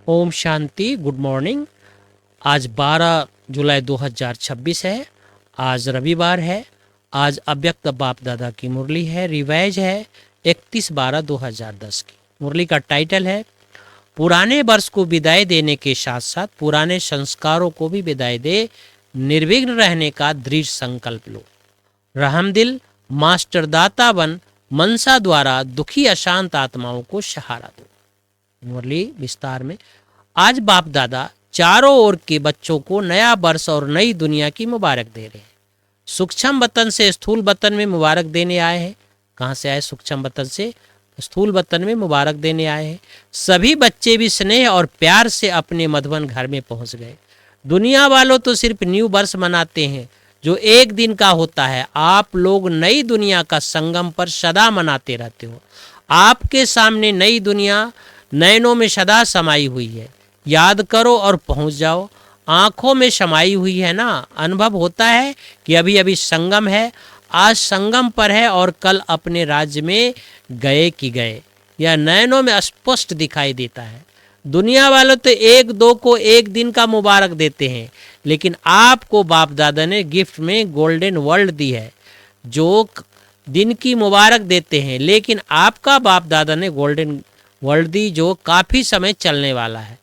Om Shanti. Good morning. आज 12 जुलाई 2026 है। आज रविवार है। आज अव्यक्त बाप दादा की मुरली है। रिवाइज है 31/12/2010 की। मुरली का टाइटल है पुराने वर्ष को विदाई देने के साथ साथ पुराने संस्कारों को भी विदाई दे, निर्विघ्न रहने का दृढ़ संकल्प लो। रहमदिल मास्टर दाता बन, मनसा द्वारा दुखी अशांत आत्माओं को सहारा दो। मुरली विस्तार में। आज बाप दादा चारों ओर के बच्चों को नया वर्ष और नई दुनिया की मुबारक दे रहे हैं। सूक्ष्म वतन से स्थूल वतन में मुबारक देने आए हैं। कहाँ से आए? सूक्ष्म वतन से स्थूल वतन में मुबारक देने आए हैं। सभी बच्चे भी स्नेह और प्यार से अपने मधुबन घर में पहुंच गए। दुनिया वालों तो सिर्फ न्यू वर्ष मनाते हैं जो एक दिन का होता है। आप लोग नई दुनिया का संगम पर सदा मनाते रहते हो। आपके सामने नई दुनिया नयनों में सदा समाई हुई है। याद करो और पहुंच जाओ। आंखों में समाई हुई है ना। अनुभव होता है कि अभी अभी संगम है, आज संगम पर है और कल अपने राज्य में गए कि गए। यह नयनों में स्पष्ट दिखाई देता है। दुनिया वालों तो एक दो को एक दिन का मुबारक देते हैं, लेकिन आपको बाप दादा ने गिफ्ट में गोल्डन वर्ल्ड दी है जो दिन की मुबारक देते हैं, लेकिन आपका बाप दादा ने गोल्डन वर्ल्ड दी जो काफ़ी समय चलने वाला है।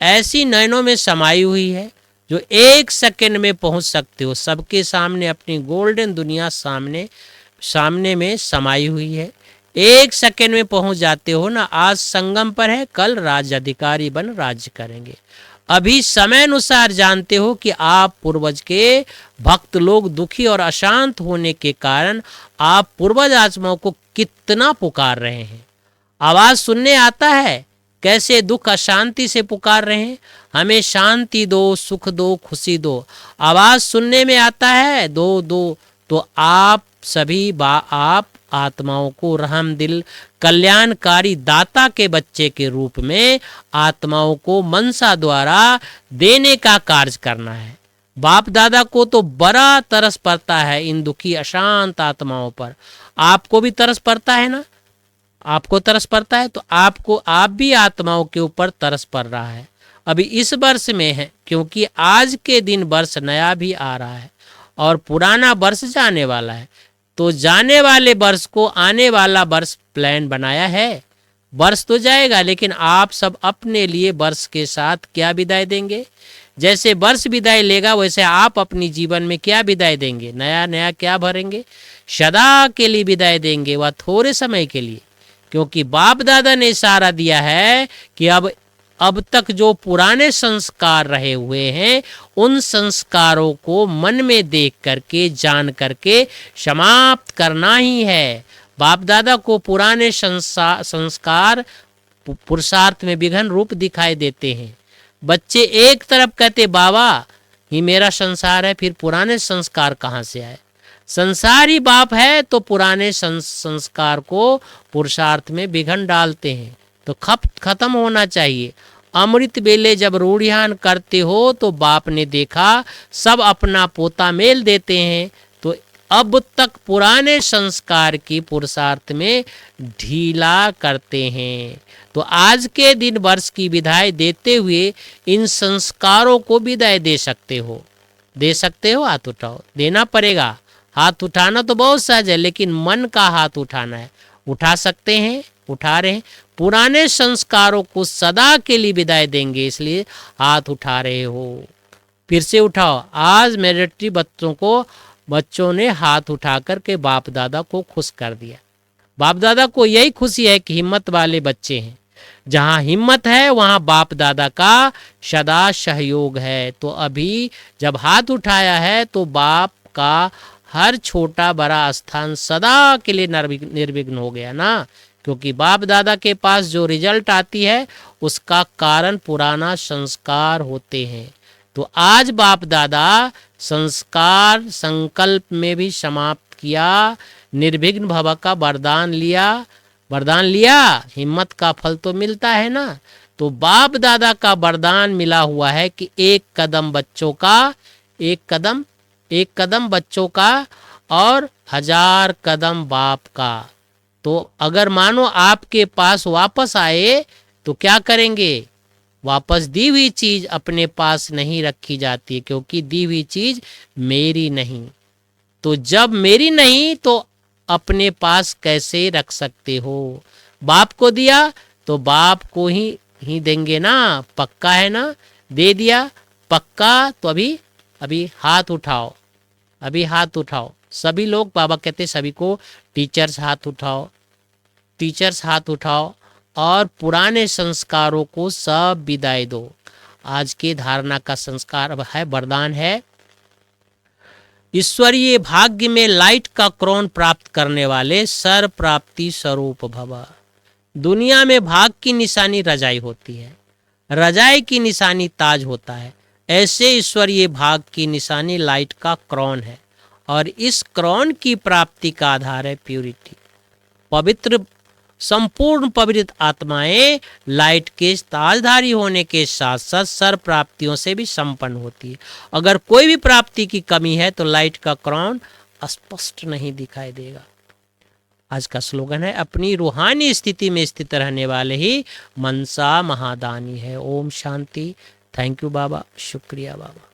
ऐसी नयनों में समाई हुई है जो एक सेकंड में पहुंच सकते हो। सबके सामने अपनी गोल्डन दुनिया सामने में समाई हुई है। एक सेकंड में पहुंच जाते हो ना। आज संगम पर है, कल राज्य अधिकारी बन राज्य करेंगे। अभी समय अनुसार जानते हो कि आप पूर्वज के भक्त लोग दुखी और अशांत होने के कारण आप पूर्वज आत्माओं को कितना पुकार रहे हैं। आवाज सुनने आता है कैसे दुख अशांति से पुकार रहे हैं। हमें शांति दो, सुख दो, खुशी दो। आवाज सुनने में आता है दो दो। तो आप सभी आप आत्माओं को रहमदिल कल्याणकारी दाता के बच्चे के रूप में आत्माओं को मनसा द्वारा देने का कार्य करना है। बाप दादा को तो बड़ा तरस पड़ता है इन दुखी अशांत आत्माओं पर। आपको भी तरस पड़ता है ना। आपको तरस पड़ता है तो आप भी आत्माओं के ऊपर तरस पड़ रहा है। अभी इस वर्ष में है क्योंकि आज के दिन वर्ष नया भी आ रहा है और पुराना वर्ष जाने वाला है। तो जाने वाले वर्ष को आने वाला वर्ष प्लान बनाया है। वर्ष तो जाएगा, लेकिन आप सब अपने लिए वर्ष के साथ क्या विदाई देंगे? जैसे वर्ष विदाई लेगा वैसे आप अपनी जीवन में क्या विदाई देंगे? नया नया क्या भरेंगे? सदा के लिए विदाई देंगे, वह थोड़े समय के लिए। क्योंकि बाप दादा ने इशारा दिया है कि अब तक जो पुराने संस्कार रहे हुए हैं उन संस्कारों को मन में देख करके जान करके समाप्त करना ही है। बाप दादा को पुराने संस्कार पुरुषार्थ में विघन रूप दिखाई देते हैं। बच्चे एक तरफ कहते बाबा ही मेरा संसार है, फिर पुराने संस्कार कहाँ से आए? संसार ही बाप है तो पुराने संस्कार को पुरुषार्थ में विघन डालते हैं। तो खत्म होना चाहिए। अमृत बेले जब रूढ़ियान करते हो तो बाप ने देखा सब अपना पोता मेल देते हैं, तो अब तक पुराने संस्कार की पुरुषार्थ में ढीला करते हैं। तो आज के दिन वर्ष की विदाई देते हुए इन संस्कारों को विदाई दे सकते हो। हाथ उठाओ। देना पड़ेगा। हाथ उठाना तो बहुत सहज है, लेकिन मन का हाथ उठाना है। उठा सकते हैं, उठा रहे हैं। पुराने संस्कारों को सदा के लिए विदाई देंगे, इसलिए हाथ उठा रहे हो। फिर से उठाओ। आज मेरिटरी बच्चों ने हाथ उठा करके बाप दादा को खुश कर दिया। बाप दादा को यही खुशी है कि हिम्मत वाले बच्चे हैं। जहाँ हिम्मत है वहाँ बाप दादा का सदा सहयोग है। तो अभी जब हाथ उठाया है तो बाप का हर छोटा बड़ा स्थान सदा के लिए निर्विघ्न हो गया ना। क्योंकि बाप दादा के पास जो रिजल्ट आती है उसका कारण पुराना संस्कार होते हैं। तो आज बाप दादा संस्कार संकल्प में भी समाप्त किया। निर्विघ्न भव का वरदान लिया। हिम्मत का फल तो मिलता है ना। तो बाप दादा का वरदान मिला हुआ है कि एक कदम बच्चों का और 1000 कदम बाप का। तो अगर मानो आपके पास वापस आए तो क्या करेंगे? वापस दी हुई चीज अपने पास नहीं रखी जाती, क्योंकि दी हुई चीज मेरी नहीं। तो जब मेरी नहीं तो अपने पास कैसे रख सकते हो? बाप को दिया तो बाप को ही देंगे ना, पक्का है ना? दे दिया पक्का। तो अभी हाथ उठाओ, अभी हाथ उठाओ सभी लोग। बाबा कहते सभी को, टीचर्स हाथ उठाओ, टीचर्स हाथ उठाओ और पुराने संस्कारों को सब विदाई दो। आज के धारणा का संस्कार अब है, वरदान है, ईश्वरीय भाग्य में लाइट का क्रोन प्राप्त करने वाले सर प्राप्ति स्वरूप भव। दुनिया में भाग की निशानी रजाई होती है, रजाई की निशानी ताज होता है। ऐसे ईश्वरीय भाग की निशानी लाइट का क्रोन है, और इस क्रोन की प्राप्ति का आधार है प्यूरिटी। पवित्र, संपूर्ण पवित्र आत्माएं लाइट के ताजधारी होने के साथ साथ सर प्राप्तियों से भी संपन्न होती है। अगर कोई भी प्राप्ति की कमी है तो लाइट का क्राउन स्पष्ट नहीं दिखाई देगा। आज का स्लोगन है, अपनी रूहानी स्थिति में स्थित रहने वाले ही मनसा महादानी है। ओम शांति। थैंक यू बाबा, शुक्रिया बाबा।